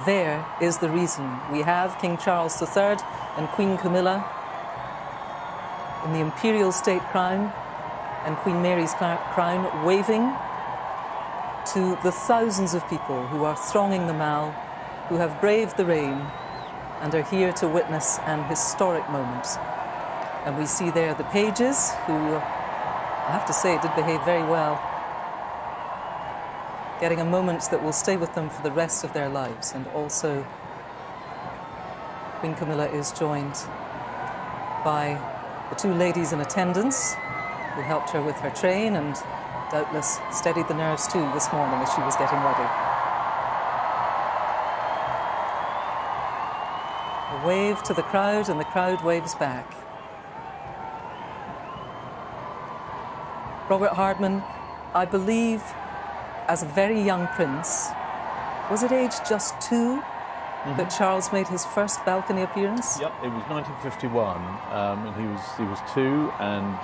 there is the reason. We have King Charles III and Queen Camilla in the imperial state crown and Queen Mary's crown, waving to the thousands of people who are thronging the Mall, who have braved the rain and are here to witness an historic moment. And we see there the pages, who, I have to say, did behave very well, getting a moment that will stay with them for the rest of their lives. And also, Queen Camilla is joined by the two ladies in attendance who helped her with her train and doubtless steadied the nerves too this morning as she was getting ready. A wave to the crowd, and the crowd waves back. Robert Hardman, I believe, as a very young prince, was it age just 2 that Charles made his first balcony appearance? Yep, it was 1951, and he was 2, and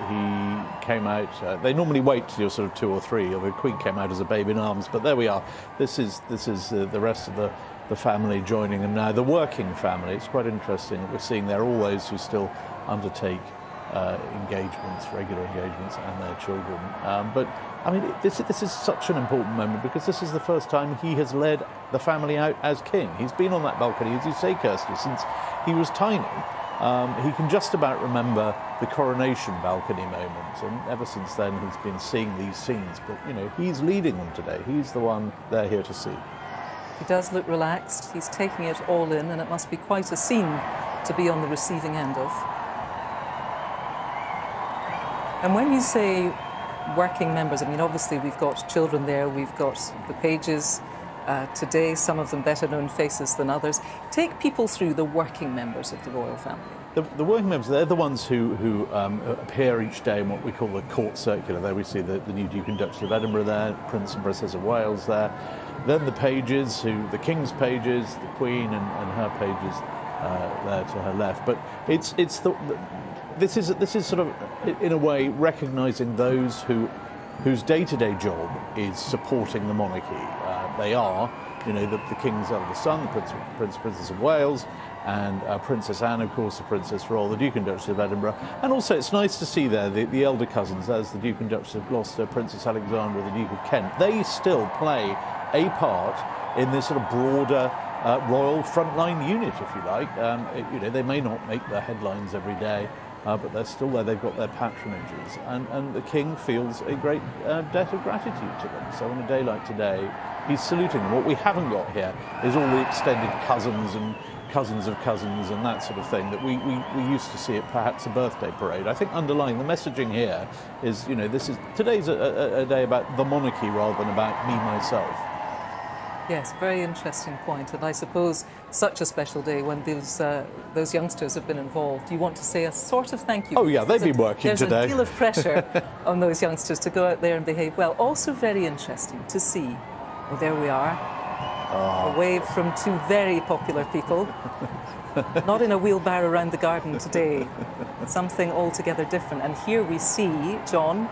he came out. They normally wait till you're sort of 2 or 3. The Queen came out as a babe in arms, but there we are. This is the rest of the family joining them now. The working family. It's quite interesting that we're seeing there all those who still undertake engagements, regular engagements, and their children. But I mean, this is such an important moment because this is the first time he has led the family out as king. He's been on that balcony, as you say, Kirsty, since he was tiny. He can just about remember the coronation balcony moment, and ever since then he's been seeing these scenes. But you know, he's leading them today. He's the one they're here to see. He does look relaxed. He's taking it all in, and it must be quite a scene to be on the receiving end of. And when you say working members, I mean, obviously we've got children there, we've got the pages today, some of them better known faces than others. Take people through the working members of the royal family. The working members, they're the ones who appear each day in what we call the court circular. There we see the new Duke and Duchess of Edinburgh there, Prince and Princess of Wales there. Then the pages, the King's pages, the Queen and her pages there to her left. But this is sort of, in a way, recognising those whose day-to-day job is supporting the monarchy. They are, you know, the King's eldest son, the Prince and Princess of Wales, and Princess Anne, of course, the Princess Royal, the Duke and Duchess of Edinburgh. And also it's nice to see there the elder cousins, as the Duke and Duchess of Gloucester, Princess Alexandra, the Duke of Kent. They still play a part in this sort of broader royal frontline unit, if you like. You know, they may not make the headlines every day, but they're still there. They've got their patronages, and the King feels a great debt of gratitude to them. So on a day like today, he's saluting them. What we haven't got here is all the extended cousins and cousins of cousins and that sort of thing that we used to see at perhaps a birthday parade. I think underlying the messaging here is, you know, today's a day about the monarchy rather than about me, myself. Yes, very interesting point. And I suppose such a special day when those youngsters have been involved. You want to say a sort of thank you. Oh yeah, they've been working today. There's a deal of pressure on those youngsters to go out there and behave well. Also very interesting to see, well, there we are, a wave from 2 very popular people. Not in a wheelbarrow around the garden today, something altogether different. And here we see, John,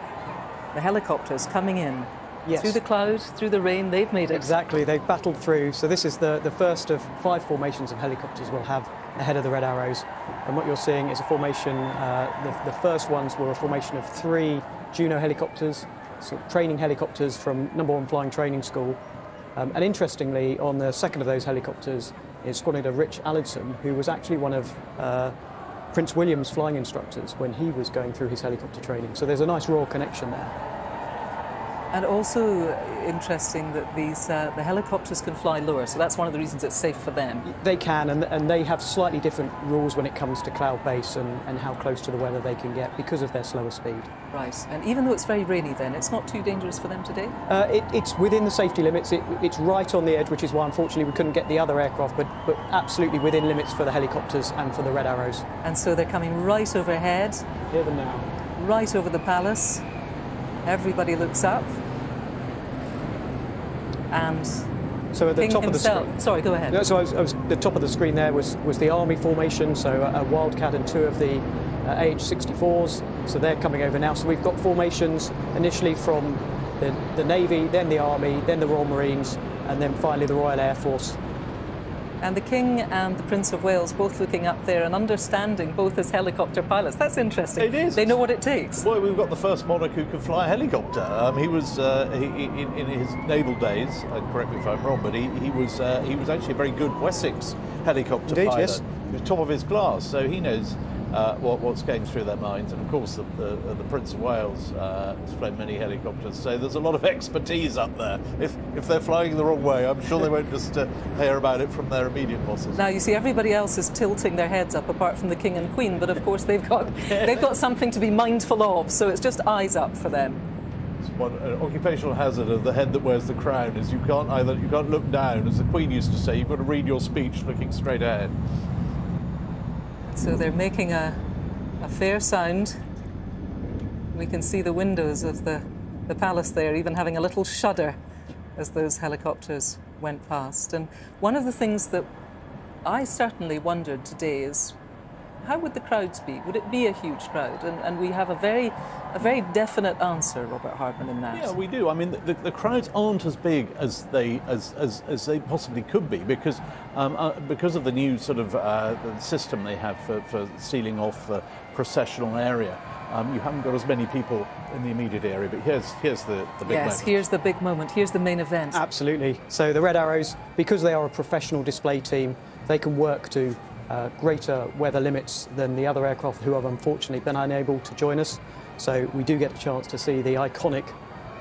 the helicopters coming in. Yes. Through the clouds, through the rain, they've made it. Exactly, they've battled through. So this is the first of 5 formations of helicopters we'll have ahead of the Red Arrows. And what you're seeing is a formation, the first ones were a formation of 3 Juno helicopters, so training helicopters from No. 1 Flying Training School. And interestingly, on the second of those helicopters is Squadron Leader Rich Allinson, who was actually one of Prince William's flying instructors when he was going through his helicopter training. So there's a nice royal connection there. And also interesting that the helicopters can fly lower, so that's one of the reasons it's safe for them. They can, and they have slightly different rules when it comes to cloud base and how close to the weather they can get because of their slower speed. Right, and even though it's very rainy then, it's not too dangerous for them today? It's within the safety limits. It's right on the edge, which is why unfortunately we couldn't get the other aircraft, but absolutely within limits for the helicopters and for the Red Arrows. And so they're coming right overhead. Hear them now. Right over the palace. Everybody looks up. And so at the top of the screen. Sorry, go ahead. So the top of the screen there was the army formation, so a Wildcat and 2 of the AH-64s. So they're coming over now. So we've got formations initially from the Navy, then the Army, then the Royal Marines, and then finally the Royal Air Force. And the King and the Prince of Wales both looking up there and understanding both as helicopter pilots. That's interesting. It is. They know what it takes. Well, we've got the first monarch who can fly a helicopter. He was in his naval days. Correct me if I'm wrong, but he was actually a very good Wessex helicopter Indeed, pilot. yes. He was top of his class, so he knows what's going through their minds. And of course, the Prince of Wales has flown many helicopters, so there's a lot of expertise up there. If they're flying the wrong way, I'm sure they won't just hear about it from their immediate bosses. Now you see, everybody else is tilting their heads up, apart from the King and Queen. But of course, they've got something to be mindful of. So it's just eyes up for them. It's an occupational hazard of the head that wears the crown is you can't look down, as the Queen used to say. You've got to read your speech looking straight ahead. So they're making a fair sound. We can see the windows of the palace there even having a little shudder as those helicopters went past. And one of the things that I certainly wondered today is, how would the crowds be? Would it be a huge crowd? And we have a very definite answer, Robert Hardman, in that. Yeah, we do. I mean, the crowds aren't as big as they possibly could be because of the new sort of the system they have for sealing off the processional area. You haven't got as many people in the immediate area, but here's the big moment. Yes, here's the big moment. Here's the main event. Absolutely. So the Red Arrows, because they are a professional display team, they can work to greater weather limits than the other aircraft who have unfortunately been unable to join us. So we do get a chance to see the iconic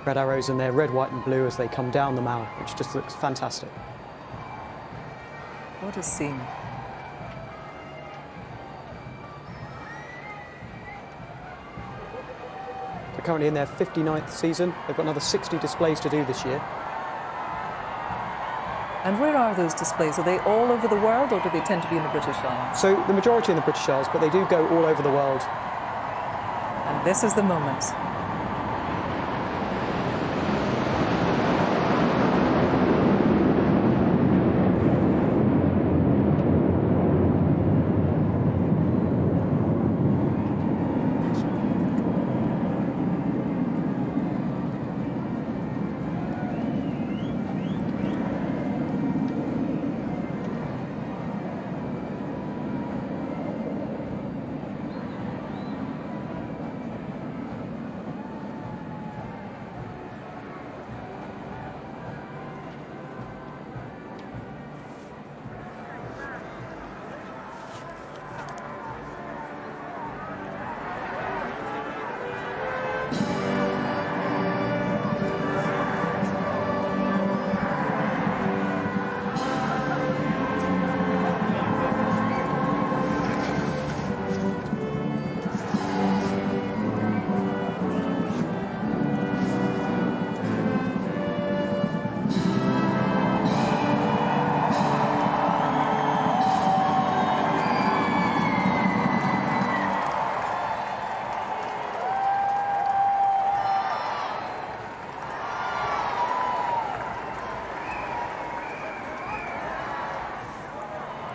Red Arrows in their red, white and blue as they come down the Mall, which just looks fantastic. What a scene. They're currently in their 59th season. They've got another 60 displays to do this year. And where are those displays? Are they all over the world, or do they tend to be in the British Isles? So the majority in the British Isles, but they do go all over the world. And this is the moment.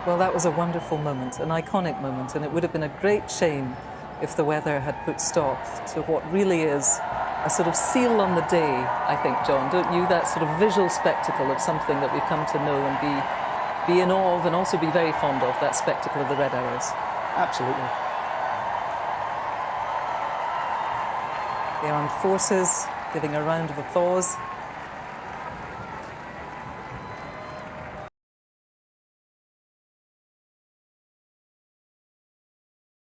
Well, that was a wonderful moment, an iconic moment, and it would have been a great shame if the weather had put stop to what really is a sort of seal on the day, I think, John, don't you? That sort of visual spectacle of something that we've come to know and be in awe of, and also be very fond of, that spectacle of the Red Arrows. Absolutely. The armed forces giving a round of applause.